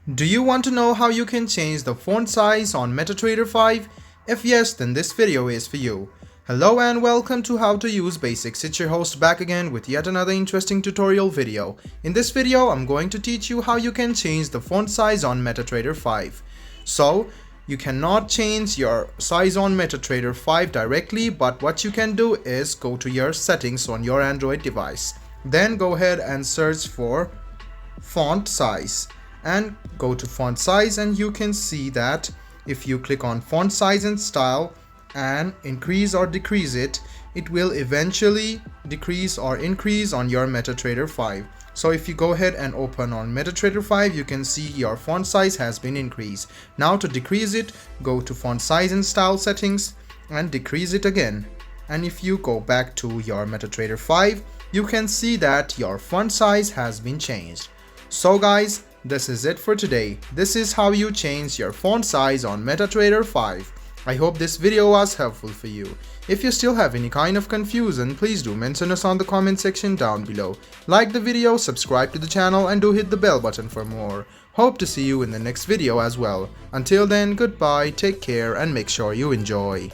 Do you want to know how you can change the font size on Metatrader 5? If yes, then this video is for you. Hello and welcome to How to Use Basics. It's your host back again with yet another interesting tutorial video. In this video, I'm going to teach you how you can change the font size on Metatrader 5. So, you cannot change your size on Metatrader 5 directly, but what you can do is go to your settings on your Android device. Then go ahead and search for font size and go to font size, and you can see that if you click on font size and style and increase or decrease it, it will eventually decrease or increase on your Metatrader 5. So if you go ahead and open on Metatrader 5, you can see your font size has been increased. Now to decrease it, go to font size and style settings and decrease it again. And if you go back to your Metatrader 5, you can see that your font size has been changed. So guys, this is it for today. This is how you change your font size on Metatrader 5. I hope this video was helpful for you. If you still have any kind of confusion, please do mention us on the comment section down below. Like the video, subscribe to the channel, and do hit the bell button for more. Hope to see you in the next video as well. Until then, goodbye, take care, and make sure you enjoy.